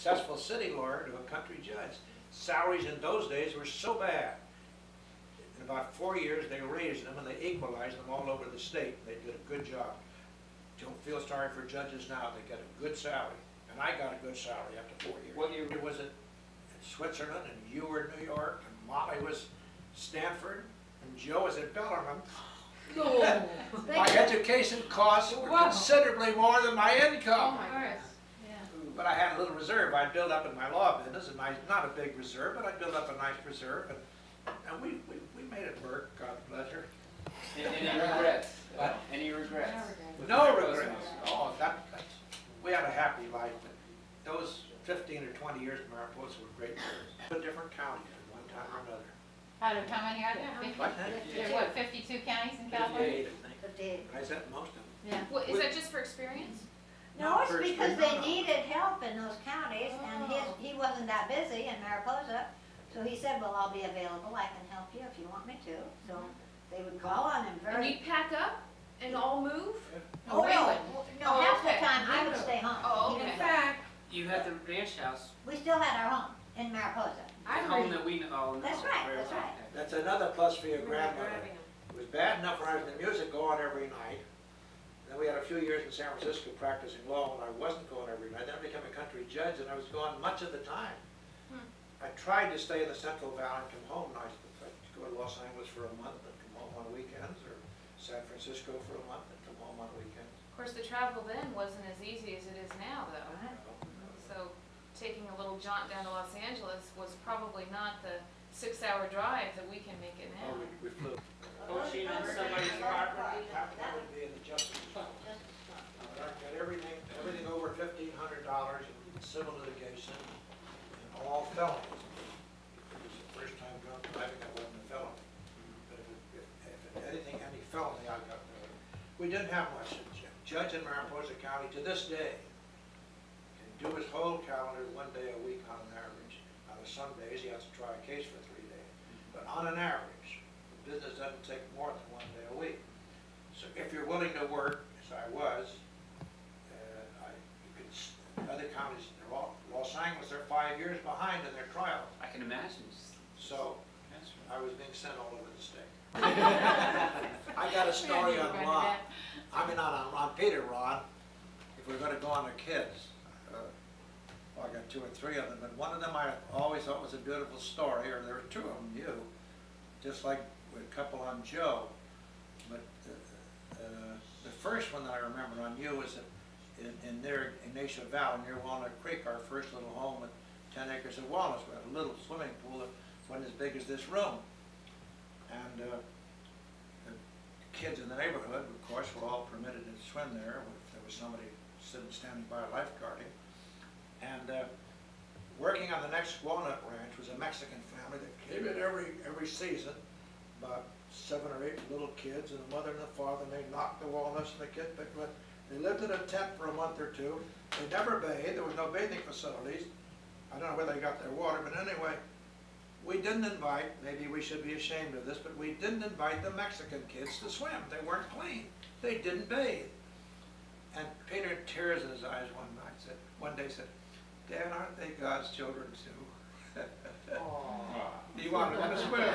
successful city lawyer to a country judge. Salaries in those days were so bad. In about 4 years, they raised them and they equalized them all over the state. They did a good job. Don't feel sorry for judges now. They get a good salary. And I got a good salary after 4 years. What year? It was in Switzerland, and you were in New York, and Molly was Stanford, and Joe was at Bellarmine. No. My education costs were considerably more than my income. Oh my goodness. But I had a little reserve I'd build up in my law business, and not a big reserve, but I'd build up a nice reserve, and we made it work, God bless her. Any regrets? What? Any regrets? No regrets. Oh, we had a happy life, but those 15 or 20 years in Mariposa were great years. A different county at one time or another. How many are there? 50? What? There are what, 52 counties in California? 58, I think. I said most of them. Yeah. Well, is that just for experience? No, it's First because grade, they no. needed help in those counties, and he wasn't that busy in Mariposa, so he said, well, I'll be available, I can help you if you want me to. So they would call on him And very. you'd pack up and all move? Oh, no, Oh, half the okay. time he would stay home. Oh, He okay. didn't- In fact, you had the ranch house, We still had our home in Mariposa. the home that we all know. That's right, very that's well. right. That's another plus for your grandmother. It was bad enough when I was in the music going every night. Then we had a few years in San Francisco practicing law when I wasn't going every night. Then I became a country judge and I was gone much of the time. I tried to stay in the Central Valley and come home nights. I'd go to Los Angeles for a month and come home on weekends, or San Francisco for a month and come home on weekends. Of course, the travel then wasn't as easy as it is now, though. So taking a little jaunt down to Los Angeles was probably not the 6-hour drive that we can make it now. Oh, we flew. Poaching on somebody's property. That would be in the justice department. I got everything over $1,500 in civil litigation and all felonies. It was the first time driving that wasn't a felony. But if any felony, I got. We didn't have much. Judge in Mariposa County to this day can do his whole calendar 1 day a week on an average. Now, some days he has to try a case for 3 days, but on an average, the business doesn't take more than 1 day a week. So if you're willing to work, as I was, you could. Other counties, Los Angeles, they're 5 years behind in their trials. I can imagine. So That's I was being sent all over the state. I got a story on Ron. I mean, not on Ron, Peter Ron. If we're going to go on the kids, well, I got 2 or 3 of them, but one of them I always thought was a beautiful story, or there were 2 of them, you, just like a couple on Joe. But the first one that I remember on you was in there, Ignacio Valley, near Walnut Creek, our first little home with 10 acres of walnuts. We had a little swimming pool that wasn't as big as this room. And the kids in the neighborhood, of course, were all permitted to swim there if there was somebody standing by lifeguarding. And working on the next walnut ranch was a Mexican family that came in every season, about 7 or 8 little kids, and the mother and the father, and they knocked the walnuts and the kid picked them. They lived in a tent for a month or 2. They never bathed. There was no bathing facilities. I don't know where they got their water, but anyway, we didn't invite, maybe we should be ashamed of this, but we didn't invite the Mexican kids to swim. They weren't clean. They didn't bathe. And Peter had tears in his eyes one day said, Dad, aren't they God's children too? He wanted them to swim.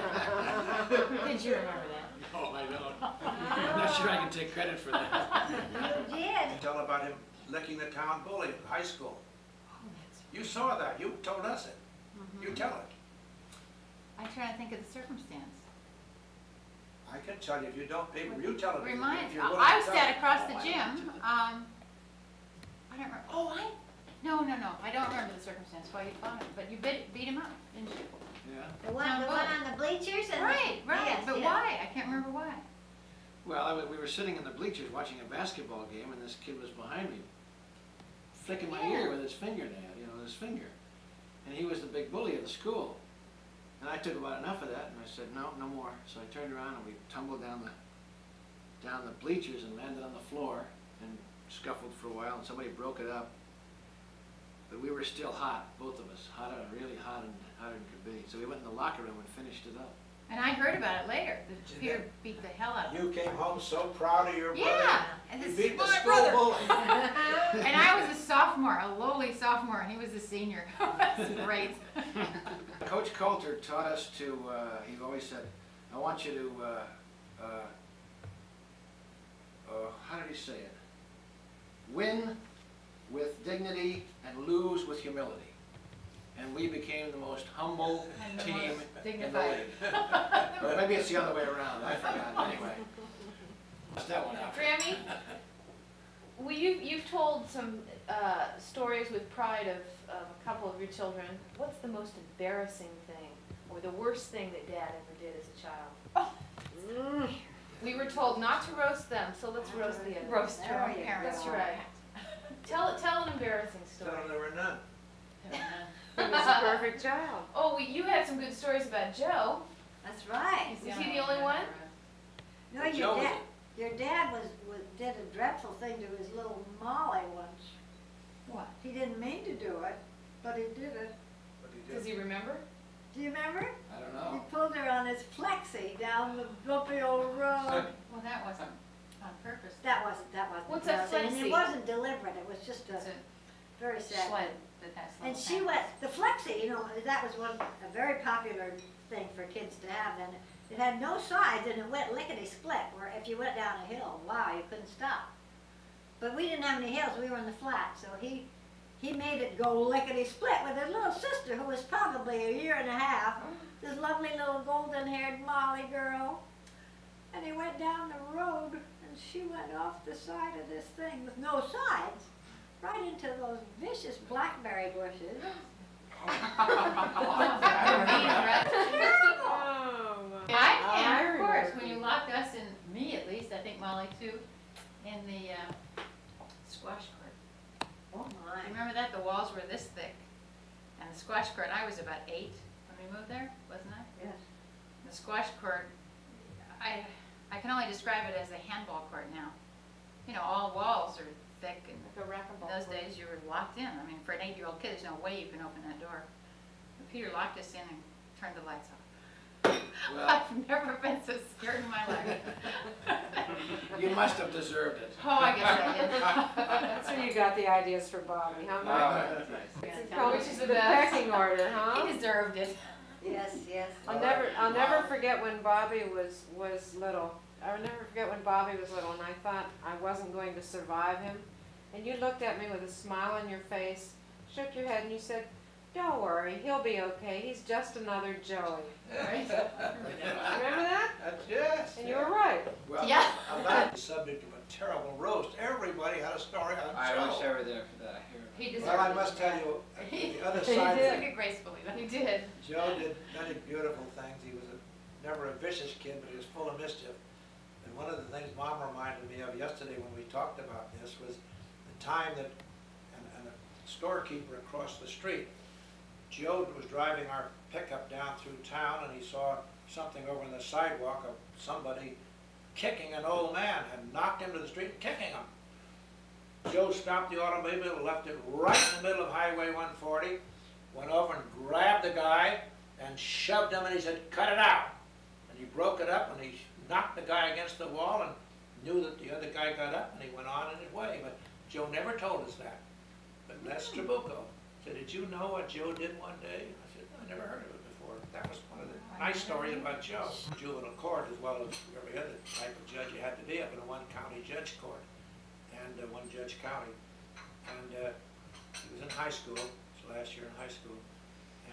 Did you remember that? No, I don't. I'm not sure I can take credit for that. You did. Tell about him licking the town bully in high school. You saw that. You told us it. You tell it. I try to think of the circumstance. I can tell you if you don't, people, you tell it. Remind, if you're willing I to tell sat it. across the gym. I don't remember. Oh, no. I don't remember the circumstance why you fought him, but you beat him up, didn't you? Yeah. The one on the bleachers and Right. Yes, But yeah. why? I can't remember why. Well, we were sitting in the bleachers watching a basketball game, and this kid was behind me, flicking my ear with his fingernail, his finger. And he was the big bully of the school. And I took about enough of that, and I said, no more. So I turned around, and we tumbled down the bleachers and landed on the floor and scuffled for a while, and somebody broke it up. But we were still hot, both of us, really hot and hotter than could be. So we went in the locker room and finished it up. And I heard about it later, that Peter beat the hell out of him. You came home so proud of your brother. Yeah, and You this beat the smart school brother. bully. And I was a sophomore, a lowly sophomore, and he was a senior. That's great. Coach Coulter taught us to, he always said, I want you to, how did he say it? Win with dignity and lose with humility. And we became the most humble And the team most in the dignified. league. Or maybe it's the other way around, I forgot, anyway. That's that one out. Grammy, well, you've told some stories with pride of a couple of your children. What's the most embarrassing thing or the worst thing that Dad ever did as a child? We were told not to roast them, so let's roast the others. Roast your own There you parents. That's right. Tell an embarrassing Tell story. them there were none. He was a perfect child. Oh, you had some good stories about Joe. That's right. Is he the only one? No, But Joe your was dad, your dad did a dreadful thing to his little Molly once. What? He didn't mean to do it, but he did it. What he Does did. he remember? Do you remember? I don't He know. pulled her on his flexi down the bumpy old road. Well, that wasn't on purpose. That wasn't What's a embarrassing, and flexi? it wasn't deliberate, it was just It's a a very sad sled thing. that has And little she handles. went, the flexi, you know, that was a very popular thing for kids to have then. It had no sides and it went lickety-split, where if you went down a hill, wow, you couldn't stop. But we didn't have any hills, we were in the flat, so he made it go lickety-split with his little sister, who was probably a year and a half, this lovely little golden-haired Molly girl. And he went down the road, and she went off the side of this thing with no sides, right into those vicious blackberry bushes. Oh, my. I I can, of course, remember. when you locked us in, me at least, I think Molly too, in the squash court. Oh You my. remember that? The walls were this thick. And the squash court, I was about 8 when we moved there, wasn't I? Yes. The squash court, I can only describe it as a handball court now. You know, all walls are thick, and Like a racquetball. in those court. days you were locked in. I mean, for an 8-year-old kid, there's no way you can open that door. But Peter locked us in and turned the lights off. Well, I've never been so scared in my life. you must have deserved it. Oh, I guess I did. That's where you got the ideas for Bobby, huh, Mark? That's nice. It's called Which is the the best. pecking order, huh? He deserved it. Yes, yes. I'll never forget when Bobby was little. I'll never forget when Bobby was little and I thought I wasn't going to survive him. And you looked at me with a smile on your face, shook your head and you said, "Don't worry, he'll be okay. He's just another Joey." Right? Remember that? Yes. And you were right. Well, Yeah. about the subject of a terrible roast, everybody had a story on I wish I Joe. were there for that. I hear. He deserved it. Well, I must tell you, the other side did. of Look it, at gracefully. He did. Joe did many beautiful things. He was never a vicious kid, but he was full of mischief. And one of the things Mom reminded me of yesterday when we talked about this was the time that, and a storekeeper across the street, Joe was driving our pickup down through town and he saw something over on the sidewalk of somebody kicking an old man, had knocked him to the street and kicking him. Joe stopped the automobile, left it right in the middle of Highway 140, went over and grabbed the guy and shoved him and he said, "Cut it out." And he broke it up and he knocked the guy against the wall and knew that the other guy got up and he went on in his way. But Joe never told us that. But Les Trabucco said, "Did you know what Joe did one day?" I said, "I never heard of it before." That was one of the nice stories about Joe. Juvenile court, as well as every other type of judge, you had to be up in a one-county judge court and one judge county. And he was in high school, his last year in high school,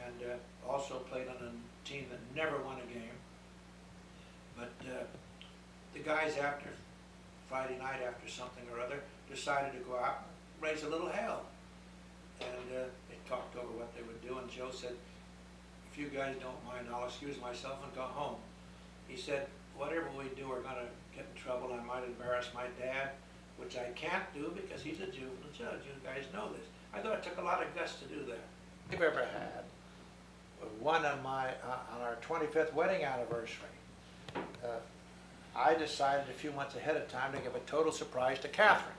and also played on a team that never won a game. But the guys after Friday night, after something or other, decided to go out and raise a little hell. And they talked over what they would do, and Joe said, "If you guys don't mind, I'll excuse myself and go home." He said, "Whatever we do, we're gonna get in trouble. I might embarrass my dad, which I can't do because he's a juvenile judge. You guys know this." I thought it took a lot of guts to do that. I've ever had one on on our 25th wedding anniversary. I decided a few months ahead of time to give a total surprise to Katharine.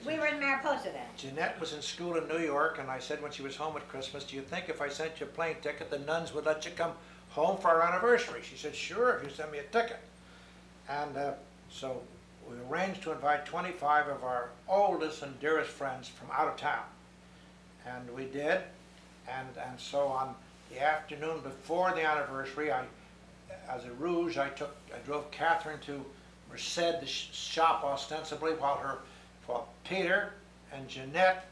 We were in Mariposa then. Jeanette was in school in New York, and I said when she was home at Christmas, "Do you think if I sent you a plane ticket, the nuns would let you come home for our anniversary? She said, sure, if you send me a ticket. And so we arranged to invite 25 of our oldest and dearest friends from out of town. And we did. And so on the afternoon before the anniversary, as a ruse, I drove Catherine to Merced, the shop ostensibly, while Peter and Jeanette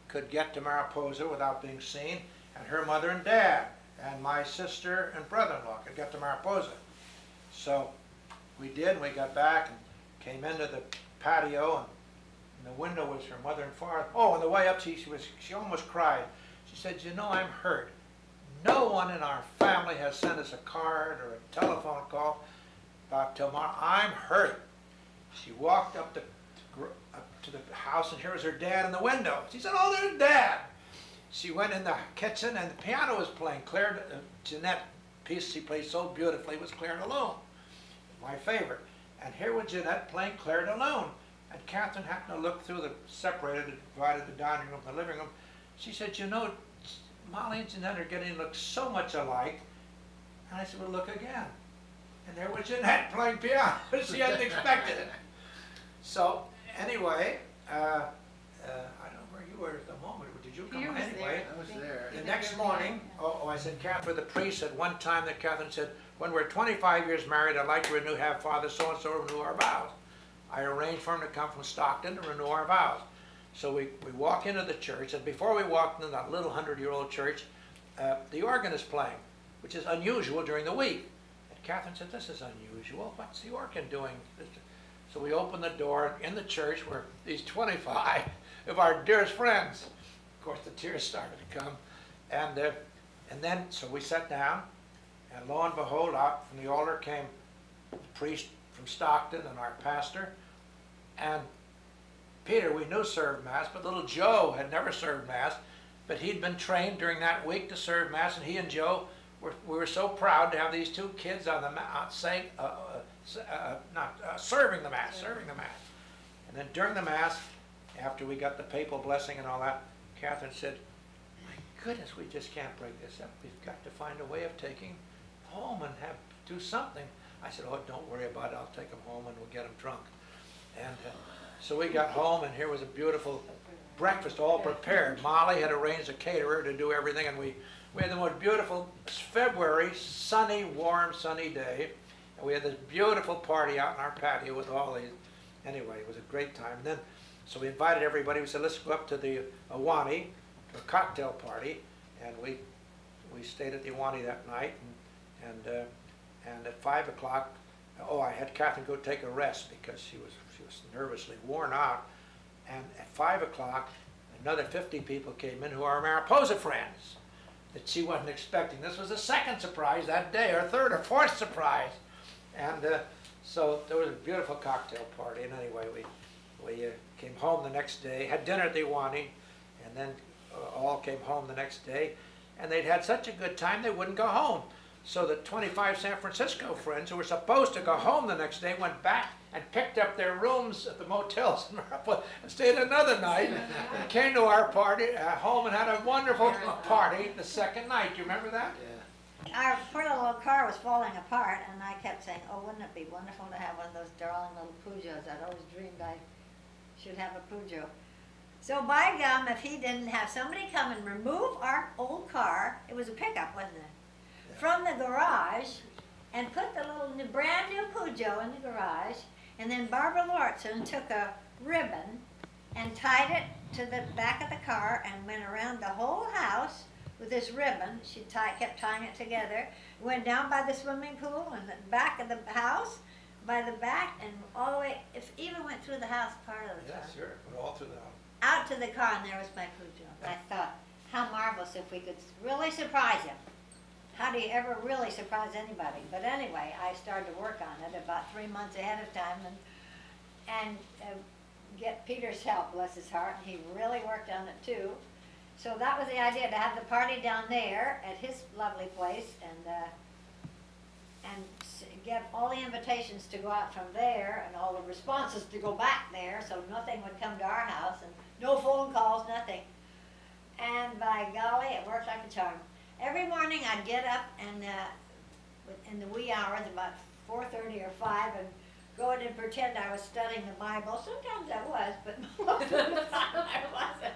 could get to Mariposa without being seen, and her mother and dad, and my sister and brother-in-law could get to Mariposa. So we did, and we got back and came into the patio, and in the window was her mother and father. Oh, on the way up, she almost cried. She said, you know, I'm hurt. No one in our family has sent us a card or a telephone call about tomorrow. I'm hurt. She walked up to the house, and here was her dad in the window. She said, oh, there's Dad. She went in the kitchen, and the piano was playing. Jeanette, piece she played so beautifully was Claire de Lune, my favorite. And here was Jeanette playing Claire de Lune. And Catherine happened to look through divided the dining room from the living room. She said, you know, Molly and Jeanette are getting to look so much alike. And I said, well, look again. And there was Jeanette playing piano. She hadn't expected it. So, anyway, I don't know where you were at the moment. Did you come You was anyway? I was there. The next morning, I said, Catherine, the priest said one time that Catherine said, when we're 25 years married, I'd like to have Father so-and-so renew our vows. I arranged for him to come from Stockton to renew our vows. So we walk into the church, and before we walked into that little 100-year-old church, the organ is playing, which is unusual during the week. And Catherine said, this is unusual. What's the organ doing? So we opened the door, and in the church were these 25 of our dearest friends. Of course, the tears started to come. And then, so we sat down, and lo and behold, out from the altar came the priest from Stockton and our pastor. And Peter, we knew, served Mass, but little Joe had never served Mass. But he'd been trained during that week to serve Mass, and he and Joe, we were so proud to have these two kids on the saying, serving the Mass. And then during the Mass, after we got the papal blessing and all that, Catherine said, my goodness, we just can't break this up. We've got to find a way of taking home and do something. I said, oh, don't worry about it. I'll take them home and we'll get them drunk. And so we got home, and here was a beautiful breakfast all prepared. Molly had arranged a caterer to do everything, and we had the most beautiful February, sunny, warm, sunny day. And we had this beautiful party out in our patio with all these. Anyway, it was a great time. And then, so we invited everybody. We said, let's go up to the Awani, to a cocktail party. And we stayed at the Awani that night. And at 5 o'clock, I had Catherine go take a rest because she was nervously worn out. And at 5 o'clock, another 50 people came in who are Mariposa friends that she wasn't expecting. This was the second surprise that day, or third or fourth surprise. And so there was a beautiful cocktail party. And anyway, we came home the next day, had dinner at the Iwani, and then all came home the next day. And they'd had such a good time, they wouldn't go home. So the 25 San Francisco friends who were supposed to go home the next day went back and picked up their rooms at the motels in Mariposa and stayed another night and came to our party home and had a wonderful party the second night. Do you remember that? Yeah. Our poor little car was falling apart, and I kept saying, oh, wouldn't it be wonderful to have one of those darling little Peugeots? I'd always dreamed I should have a Peugeot. So by gum, if he didn't have somebody come and remove our old car, it was a pickup, wasn't it? From the garage, and put the little brand new Peugeot in the garage, and then Barbara Lortzen took a ribbon and tied it to the back of the car and went around the whole house with this ribbon. She kept tying it together, went down by the swimming pool and the back of the house, by the back, and all the way, even went through the house part of the time. Yeah, sure, went all through the house. Out to the car, and there was my Peugeot. I thought, how marvelous if we could really surprise him. How do you ever really surprise anybody? But anyway, I started to work on it about 3 months ahead of time and get Peter's help, bless his heart. He really worked on it too. So that was the idea, to have the party down there at his lovely place and get all the invitations to go out from there and all the responses to go back there, so nothing would come to our house and no phone calls, nothing. And by golly, it worked like a charm. Every morning I'd get up and in the wee hours, about 4:30 or 5, and go in and pretend I was studying the Bible. Sometimes I was, but most of the time I wasn't.